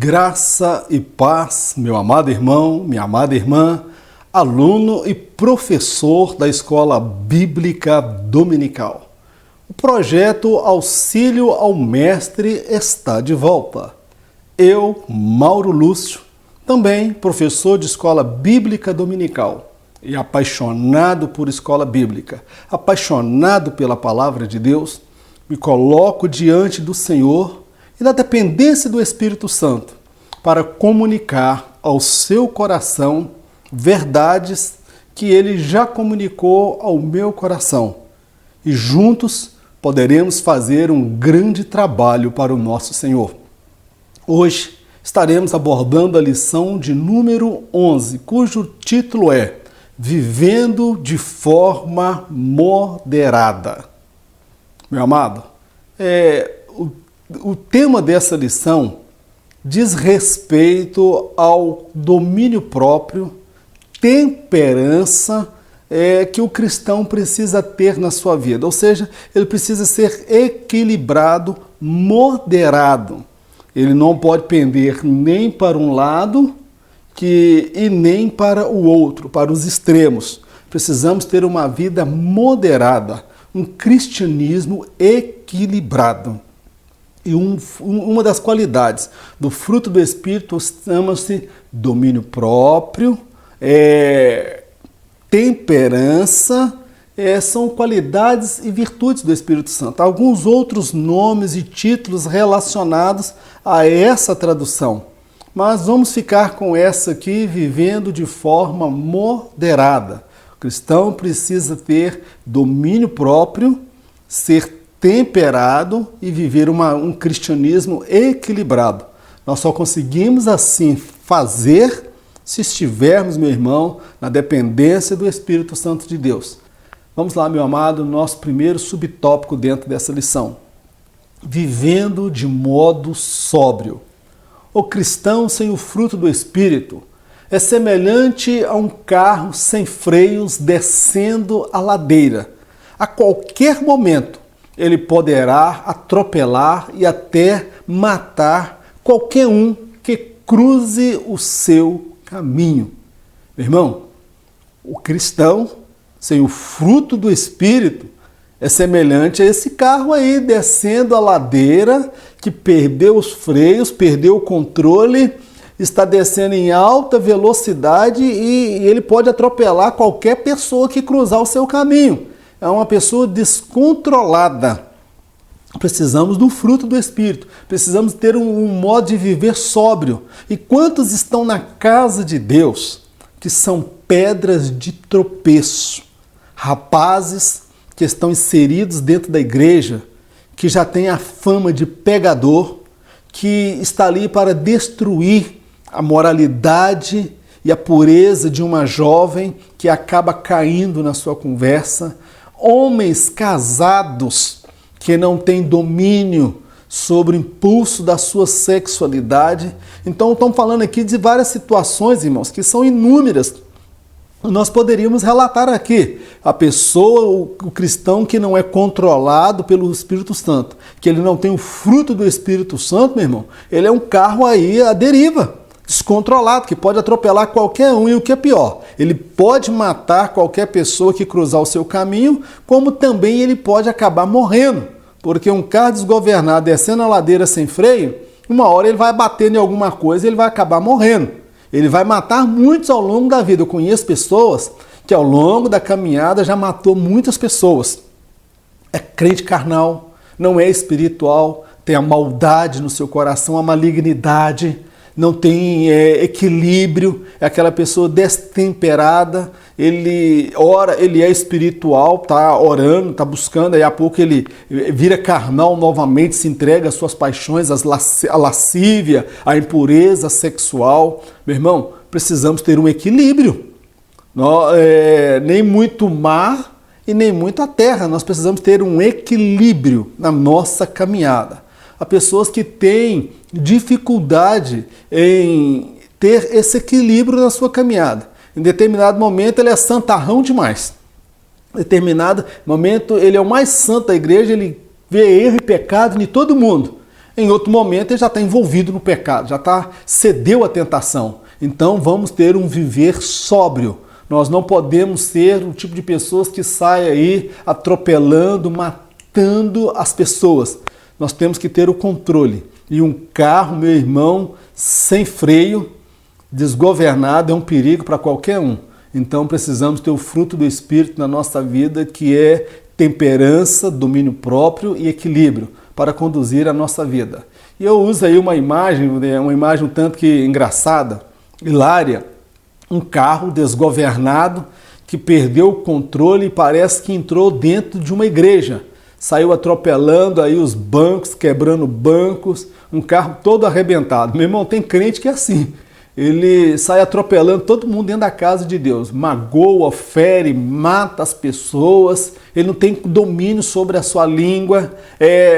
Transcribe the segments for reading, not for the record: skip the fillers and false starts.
Graça e paz, meu amado irmão, minha amada irmã, aluno e professor da Escola Bíblica Dominical. O projeto Auxílio ao Mestre está de volta. Eu, Mauro Lúcio, também professor de Escola Bíblica Dominical e apaixonado por escola bíblica, apaixonado pela Palavra de Deus, me coloco diante do Senhor e da dependência do Espírito Santo para comunicar ao seu coração verdades que ele já comunicou ao meu coração. E juntos poderemos fazer um grande trabalho para o nosso Senhor. Hoje estaremos abordando a lição de número 11, cujo título é Vivendo de forma moderada. Meu amado, o tema dessa lição diz respeito ao domínio próprio, temperança que o cristão precisa ter na sua vida. Ou seja, ele precisa ser equilibrado, moderado. Ele não pode pender nem para um lado e nem para o outro, para os extremos. Precisamos ter uma vida moderada, um cristianismo equilibrado. E uma das qualidades do fruto do Espírito chama-se domínio próprio, temperança, são qualidades e virtudes do Espírito Santo. Alguns outros nomes e títulos relacionados a essa tradução. Mas vamos ficar com essa aqui, vivendo de forma moderada. O cristão precisa ter domínio próprio, ser temperado e viver um cristianismo equilibrado. Nós só conseguimos assim fazer se estivermos, meu irmão, na dependência do Espírito Santo de Deus. Vamos lá, meu amado, nosso primeiro subtópico dentro dessa lição. Vivendo de modo sóbrio. O cristão sem o fruto do Espírito é semelhante a um carro sem freios descendo a ladeira. A qualquer momento, ele poderá atropelar e até matar qualquer um que cruze o seu caminho. Meu irmão, o cristão sem o fruto do Espírito é semelhante a esse carro aí descendo a ladeira, que perdeu os freios, perdeu o controle, está descendo em alta velocidade e ele pode atropelar qualquer pessoa que cruzar o seu caminho. É uma pessoa descontrolada. Precisamos do fruto do Espírito. Precisamos ter um modo de viver sóbrio. E quantos estão na casa de Deus que são pedras de tropeço? Rapazes que estão inseridos dentro da igreja, que já têm a fama de pegador, que está ali para destruir a moralidade e a pureza de uma jovem que acaba caindo na sua conversa. Homens casados que não têm domínio sobre o impulso da sua sexualidade. Então, estamos falando aqui de várias situações, irmãos, que são inúmeras. Nós poderíamos relatar aqui a pessoa, o cristão que não é controlado pelo Espírito Santo, que ele não tem o fruto do Espírito Santo, meu irmão, ele é um carro aí à deriva, descontrolado, que pode atropelar qualquer um e o que é pior, ele pode matar qualquer pessoa que cruzar o seu caminho, como também ele pode acabar morrendo, porque um carro desgovernado descendo a ladeira sem freio, uma hora ele vai bater em alguma coisa e ele vai acabar morrendo. Ele vai matar muitos ao longo da vida. Eu conheço pessoas que ao longo da caminhada já matou muitas pessoas. É crente carnal, não é espiritual, tem a maldade no seu coração, a malignidade, não tem equilíbrio, é aquela pessoa destemperada, ele ora, ele é espiritual, está orando, está buscando, aí a pouco ele vira carnal novamente, se entrega às suas paixões, a lascívia, a impureza sexual. Meu irmão, precisamos ter um equilíbrio, nem muito mar e nem muito a terra, nós precisamos ter um equilíbrio na nossa caminhada. Há pessoas que têm dificuldade em ter esse equilíbrio na sua caminhada. Em determinado momento ele é santarrão demais. Em determinado momento ele é o mais santo da igreja, ele vê erro e pecado em todo mundo. Em outro momento ele já está envolvido no pecado, cedeu à tentação. Então vamos ter um viver sóbrio. Nós não podemos ser o tipo de pessoas que saem aí atropelando, matando as pessoas. Nós temos que ter o controle. E um carro, meu irmão, sem freio, desgovernado, é um perigo para qualquer um. Então precisamos ter o fruto do Espírito na nossa vida, que é temperança, domínio próprio e equilíbrio para conduzir a nossa vida. E eu uso aí uma imagem um tanto que engraçada, hilária, um carro desgovernado que perdeu o controle e parece que entrou dentro de uma igreja. Saiu atropelando aí os bancos, quebrando bancos, um carro todo arrebentado. Meu irmão, tem crente que é assim. Ele sai atropelando todo mundo dentro da casa de Deus, magoa, fere, mata as pessoas, ele não tem domínio sobre a sua língua,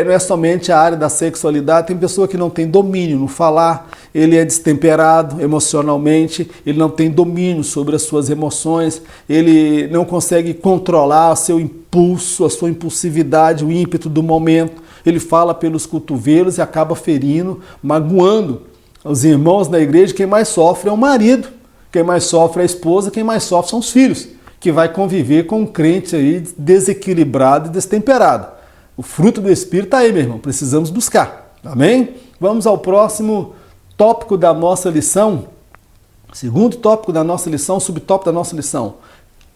não é somente a área da sexualidade, tem pessoa que não tem domínio no falar, ele é destemperado emocionalmente, ele não tem domínio sobre as suas emoções, ele não consegue controlar o seu impulso, a sua impulsividade, o ímpeto do momento, ele fala pelos cotovelos e acaba ferindo, magoando os irmãos da igreja. Quem mais sofre é o marido, quem mais sofre é a esposa, quem mais sofre são os filhos, que vai conviver com um crente aí desequilibrado e destemperado. O fruto do Espírito está aí, meu irmão, precisamos buscar, amém? Vamos ao próximo tópico da nossa lição, segundo tópico da nossa lição, subtópico da nossa lição,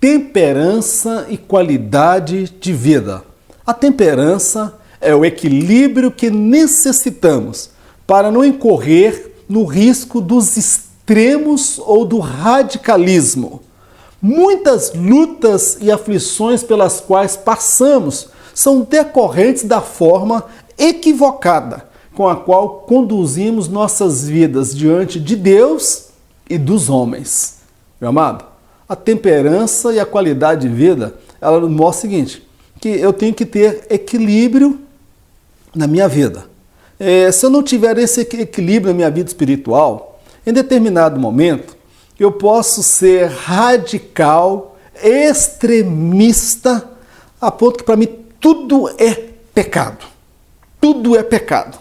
temperança e qualidade de vida. A temperança é o equilíbrio que necessitamos para não incorrer no risco dos extremos ou do radicalismo. Muitas lutas e aflições pelas quais passamos são decorrentes da forma equivocada com a qual conduzimos nossas vidas diante de Deus e dos homens. Meu amado, a temperança e a qualidade de vida, ela nos mostra o seguinte, que eu tenho que ter equilíbrio na minha vida. Se eu não tiver esse equilíbrio na minha vida espiritual, em determinado momento, eu posso ser radical, extremista, a ponto que para mim tudo é pecado. Tudo é pecado.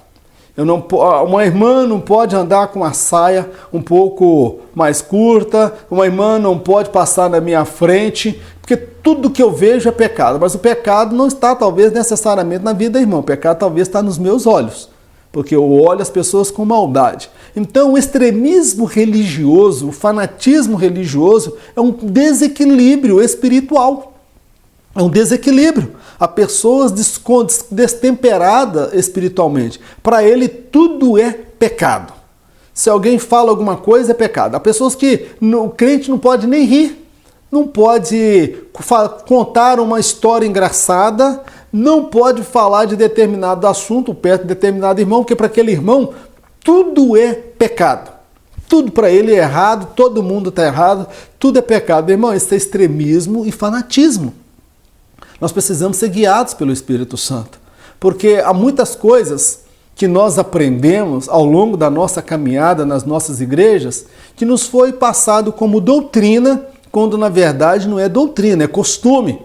Uma irmã não pode andar com uma saia um pouco mais curta, uma irmã não pode passar na minha frente, porque tudo que eu vejo é pecado. Mas o pecado não está talvez necessariamente na vida da irmã, o pecado talvez está nos meus olhos, porque eu olho as pessoas com maldade. Então o extremismo religioso, o fanatismo religioso é um desequilíbrio espiritual. É um desequilíbrio. Há pessoas destemperadas espiritualmente. Para ele tudo é pecado. Se alguém fala alguma coisa é pecado. Há pessoas que o crente não pode nem rir, não pode contar uma história engraçada, não pode falar de determinado assunto perto de determinado irmão, porque para aquele irmão tudo é pecado. Tudo para ele é errado, todo mundo está errado, tudo é pecado. Irmão, isso é extremismo e fanatismo. Nós precisamos ser guiados pelo Espírito Santo, porque há muitas coisas que nós aprendemos ao longo da nossa caminhada nas nossas igrejas que nos foi passado como doutrina, quando na verdade não é doutrina, é costume.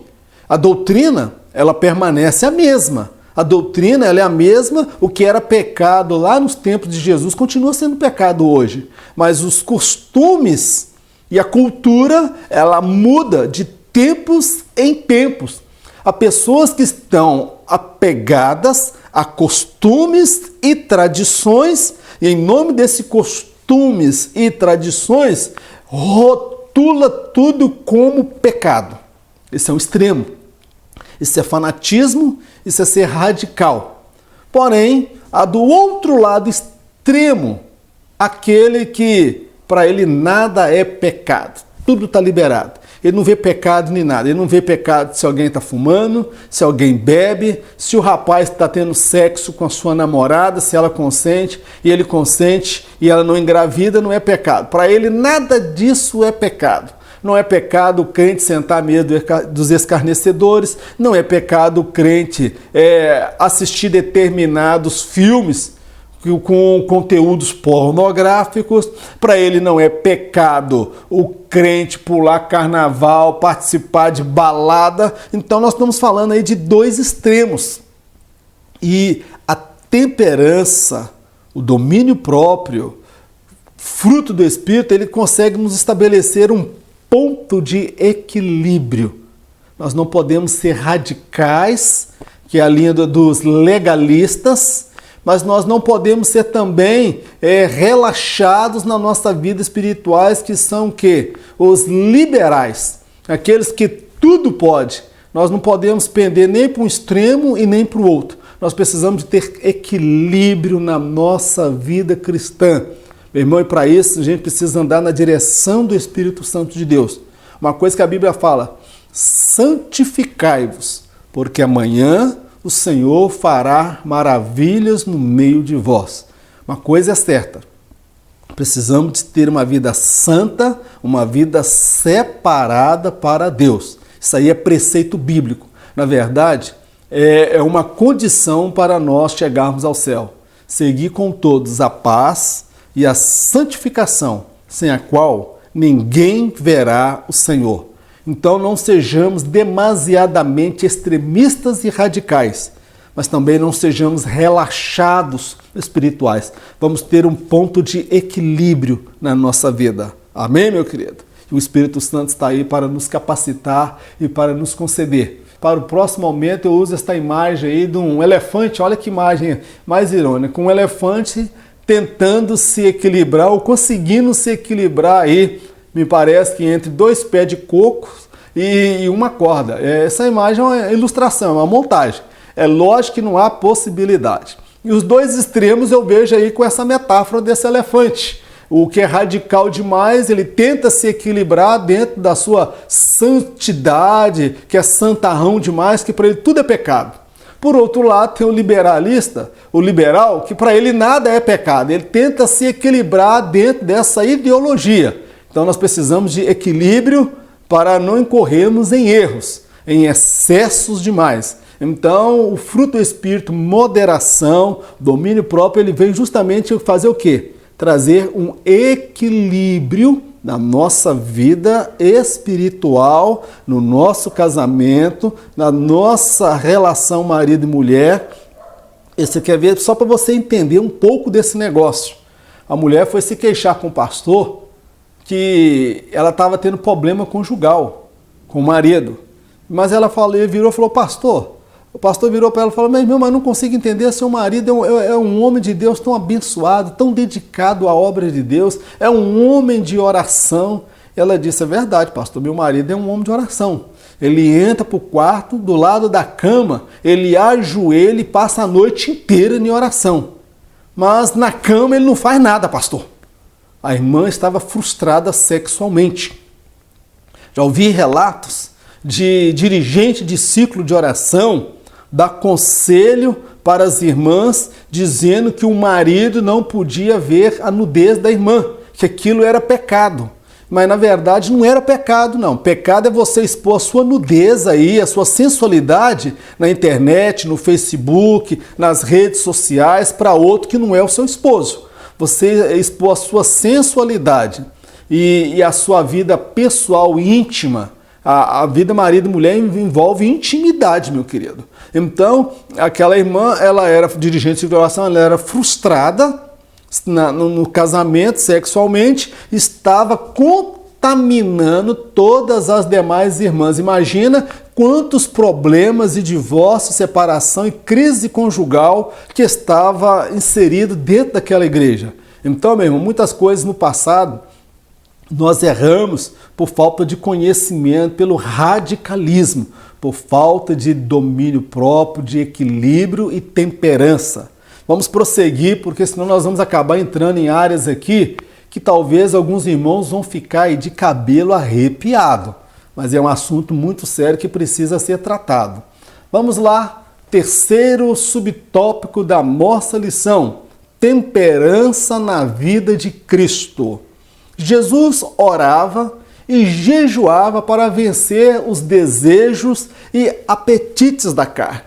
A doutrina, ela permanece a mesma. A doutrina, ela é a mesma, o que era pecado lá nos tempos de Jesus continua sendo pecado hoje. Mas os costumes e a cultura, ela muda de tempos em tempos. Há pessoas que estão apegadas a costumes e tradições, e em nome desses costumes e tradições, rotula tudo como pecado. Esse é um extremo. Isso é fanatismo, isso é ser radical. Porém, há do outro lado extremo, aquele que para ele nada é pecado, tudo está liberado. Ele não vê pecado nem nada, ele não vê pecado se alguém está fumando, se alguém bebe, se o rapaz está tendo sexo com a sua namorada, se ela consente e ele consente e ela não engravida, não é pecado. Para ele nada disso é pecado. Não é pecado o crente sentar à mesa dos escarnecedores, não é pecado o crente assistir determinados filmes com conteúdos pornográficos. Para ele não é pecado o crente pular carnaval, participar de balada. Então nós estamos falando aí de dois extremos. E temperança, o domínio próprio, fruto do Espírito, ele consegue nos estabelecer um ponto de equilíbrio. Nós não podemos ser radicais, que é a linha dos legalistas, mas nós não podemos ser também relaxados na nossa vida espirituais, que são o quê? Os liberais, aqueles que tudo pode. Nós não podemos pender nem para um extremo e nem para o outro. Nós precisamos de ter equilíbrio na nossa vida cristã. Meu irmão, e para isso a gente precisa andar na direção do Espírito Santo de Deus. Uma coisa que a Bíblia fala: santificai-vos, porque amanhã o Senhor fará maravilhas no meio de vós. Uma coisa é certa: precisamos de ter uma vida santa, uma vida separada para Deus. Isso aí é preceito bíblico. Na verdade, é uma condição para nós chegarmos ao céu. Seguir com todos a paz e a santificação, sem a qual ninguém verá o Senhor. Então não sejamos demasiadamente extremistas e radicais, mas também não sejamos relaxados espirituais. Vamos ter um ponto de equilíbrio na nossa vida. Amém, meu querido? E o Espírito Santo está aí para nos capacitar e para nos conceder. Para o próximo momento eu uso esta imagem aí de um elefante. Olha que imagem mais irônica. Um elefante tentando se equilibrar ou conseguindo se equilibrar aí, me parece que entre 2 pés de coco e uma corda. Essa imagem é uma ilustração, é uma montagem. É lógico que não há possibilidade. E os dois extremos eu vejo aí com essa metáfora desse elefante. O que é radical demais, ele tenta se equilibrar dentro da sua santidade, que é santarrão demais, que para ele tudo é pecado. Por outro lado, tem o liberalista, o liberal, que para ele nada é pecado. Ele tenta se equilibrar dentro dessa ideologia. Então nós precisamos de equilíbrio para não incorrermos em erros, em excessos demais. Então o fruto do Espírito, moderação, domínio próprio, ele vem justamente fazer o quê? Trazer um equilíbrio na nossa vida espiritual, no nosso casamento, na nossa relação marido e mulher. E você quer ver, só para você entender um pouco desse negócio. A mulher foi se queixar com o pastor que ela estava tendo problema conjugal com o marido. Mas ela virou e falou: pastor. O pastor virou para ela e falou: mas não consigo entender, seu marido é um homem de Deus tão abençoado, tão dedicado à obra de Deus, é um homem de oração. Ela disse: é verdade, pastor, meu marido é um homem de oração. Ele entra para o quarto, do lado da cama, ele ajoelha e passa a noite inteira em oração. Mas na cama ele não faz nada, pastor. A irmã estava frustrada sexualmente. Já ouvi relatos de dirigente de ciclo de oração dar conselho para as irmãs, dizendo que o marido não podia ver a nudez da irmã, que aquilo era pecado. Mas na verdade não era pecado, não. Pecado é você expor a sua nudez aí, a sua sensualidade na internet, no Facebook, nas redes sociais, para outro que não é o seu esposo. Você expor a sua sensualidade e a sua vida pessoal íntima. A vida marido e mulher envolve intimidade, meu querido. Então, aquela irmã, ela era dirigente de oração, ela era frustrada no casamento sexualmente, estava contaminando todas as demais irmãs. Imagina quantos problemas de divórcio, separação e crise conjugal que estava inserido dentro daquela igreja. Então, meu irmão, muitas coisas no passado nós erramos por falta de conhecimento, pelo radicalismo, por falta de domínio próprio, de equilíbrio e temperança. Vamos prosseguir, porque senão nós vamos acabar entrando em áreas aqui que talvez alguns irmãos vão ficar aí de cabelo arrepiado. Mas é um assunto muito sério que precisa ser tratado. Vamos lá, terceiro subtópico da nossa lição: temperança na vida de Cristo. Jesus orava e jejuava para vencer os desejos e apetites da carne.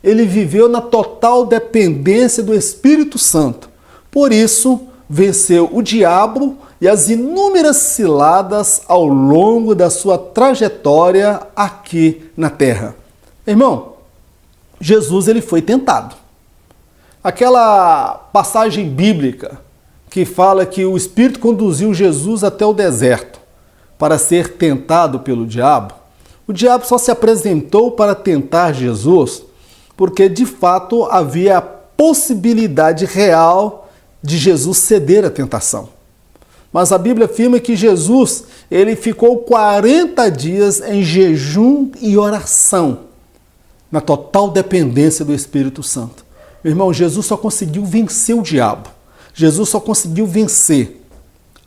Ele viveu na total dependência do Espírito Santo. Por isso, venceu o diabo e as inúmeras ciladas ao longo da sua trajetória aqui na terra. Irmão, Jesus ele foi tentado. Aquela passagem bíblica que fala que o Espírito conduziu Jesus até o deserto para ser tentado pelo diabo, o diabo só se apresentou para tentar Jesus porque de fato havia a possibilidade real de Jesus ceder à tentação. Mas a Bíblia afirma que Jesus ele ficou 40 dias em jejum e oração, na total dependência do Espírito Santo. Meu irmão, Jesus só conseguiu vencer o diabo. Jesus só conseguiu vencer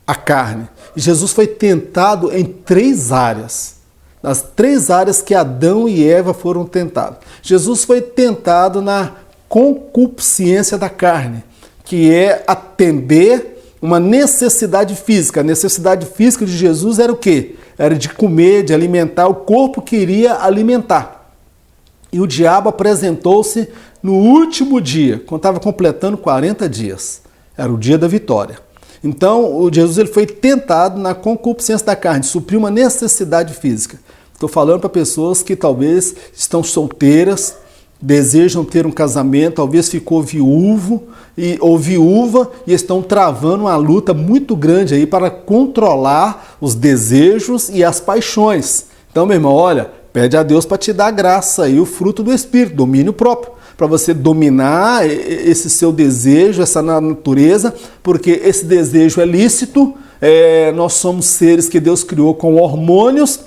a carne. Jesus foi tentado em 3 áreas. Nas 3 áreas que Adão e Eva foram tentados. Jesus foi tentado na concupiscência da carne, que é atender uma necessidade física. A necessidade física de Jesus era o quê? Era de comer, de alimentar. O corpo queria alimentar. E o diabo apresentou-se no último dia, quando estava completando 40 dias. Era o dia da vitória. Então, o Jesus ele foi tentado na concupiscência da carne, supriu uma necessidade física. Estou falando para pessoas que talvez estão solteiras, desejam ter um casamento, talvez ficou viúvo ou viúva e estão travando uma luta muito grande aí para controlar os desejos e as paixões. Então, meu irmão, olha, pede a Deus para te dar graça e o fruto do Espírito, domínio próprio, para você dominar esse seu desejo, essa natureza, porque esse desejo é lícito, nós somos seres que Deus criou com hormônios,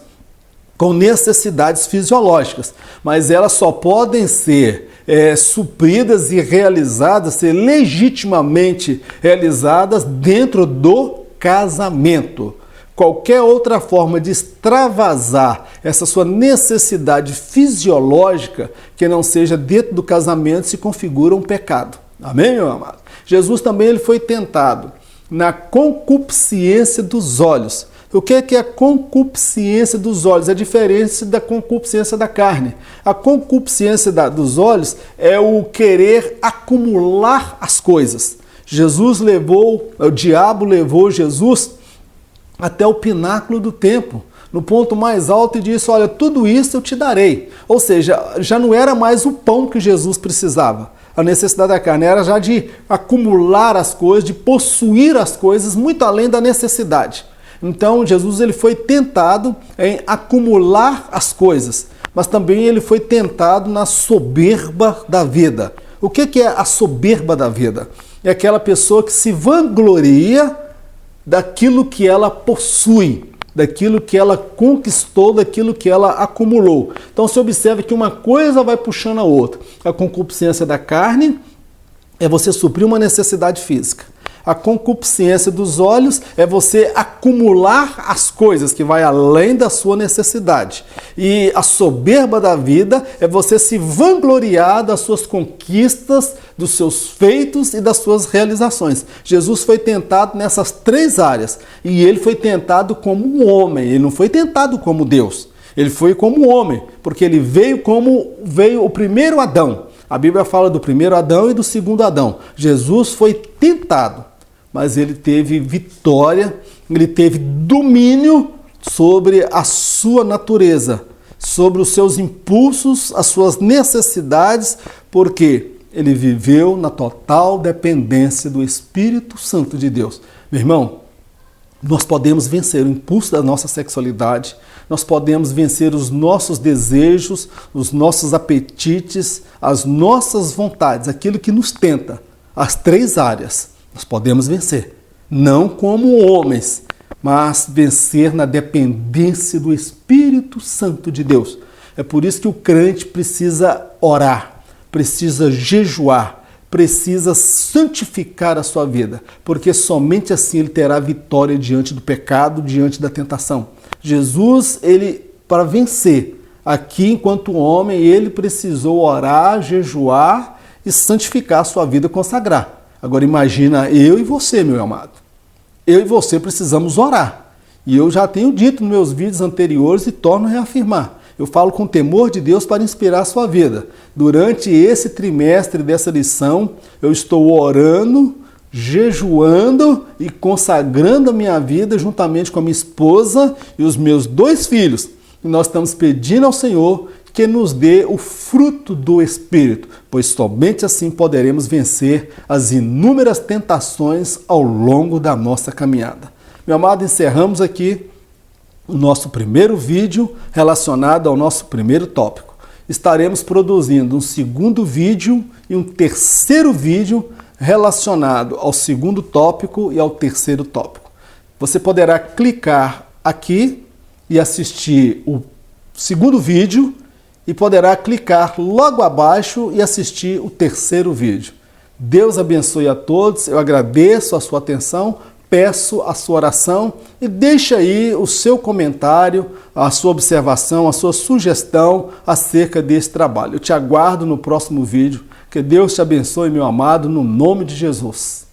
com necessidades fisiológicas, mas elas só podem ser supridas e realizadas, ser legitimamente realizadas dentro do casamento. Qualquer outra forma de extravasar essa sua necessidade fisiológica que não seja dentro do casamento se configura um pecado. Amém, meu amado? Jesus também ele foi tentado na concupiscência dos olhos. O que é a concupiscência dos olhos? É diferente da concupiscência da carne. A concupiscência dos olhos é o querer acumular as coisas. O diabo levou Jesus até o pináculo do templo, no ponto mais alto, e disse, olha, tudo isso eu te darei. Ou seja, já não era mais o pão que Jesus precisava. A necessidade da carne era já de acumular as coisas, de possuir as coisas, muito além da necessidade. Então, Jesus ele foi tentado em acumular as coisas, mas também ele foi tentado na soberba da vida. O que é a soberba da vida? É aquela pessoa que se vangloria daquilo que ela possui, daquilo que ela conquistou, daquilo que ela acumulou. Então se observa que uma coisa vai puxando a outra. A concupiscência da carne é você suprir uma necessidade física. A concupiscência dos olhos é você acumular as coisas que vai além da sua necessidade. E a soberba da vida é você se vangloriar das suas conquistas, dos seus feitos e das suas realizações. Jesus foi tentado nessas 3 áreas. E ele foi tentado como um homem, ele não foi tentado como Deus. Ele foi como homem, porque ele veio como veio o primeiro Adão. A Bíblia fala do primeiro Adão e do segundo Adão. Jesus foi tentado, mas ele teve vitória, ele teve domínio sobre a sua natureza, sobre os seus impulsos, as suas necessidades, porque ele viveu na total dependência do Espírito Santo de Deus. Meu irmão, nós podemos vencer o impulso da nossa sexualidade, nós podemos vencer os nossos desejos, os nossos apetites, as nossas vontades, aquilo que nos tenta, as 3 áreas. Nós podemos vencer, não como homens, mas vencer na dependência do Espírito Santo de Deus. É por isso que o crente precisa orar, precisa jejuar, precisa santificar a sua vida, porque somente assim ele terá vitória diante do pecado, diante da tentação. Jesus, para vencer aqui enquanto homem, ele precisou orar, jejuar e santificar a sua vida, consagrar. Agora imagina eu e você, meu amado. Eu e você precisamos orar. E eu já tenho dito nos meus vídeos anteriores e torno a reafirmar. Eu falo com temor de Deus para inspirar a sua vida. Durante esse trimestre dessa lição, eu estou orando, jejuando e consagrando a minha vida juntamente com a minha esposa e os meus 2 filhos. E nós estamos pedindo ao Senhor que nos dê o fruto do Espírito, pois somente assim poderemos vencer as inúmeras tentações ao longo da nossa caminhada. Meu amado, encerramos aqui o nosso primeiro vídeo relacionado ao nosso primeiro tópico. Estaremos produzindo um segundo vídeo e um terceiro vídeo relacionado ao segundo tópico e ao terceiro tópico. Você poderá clicar aqui e assistir o segundo vídeo e poderá clicar logo abaixo e assistir o terceiro vídeo. Deus abençoe a todos, eu agradeço a sua atenção, peço a sua oração e deixe aí o seu comentário, a sua observação, a sua sugestão acerca desse trabalho. Eu te aguardo no próximo vídeo. Que Deus te abençoe, meu amado, no nome de Jesus.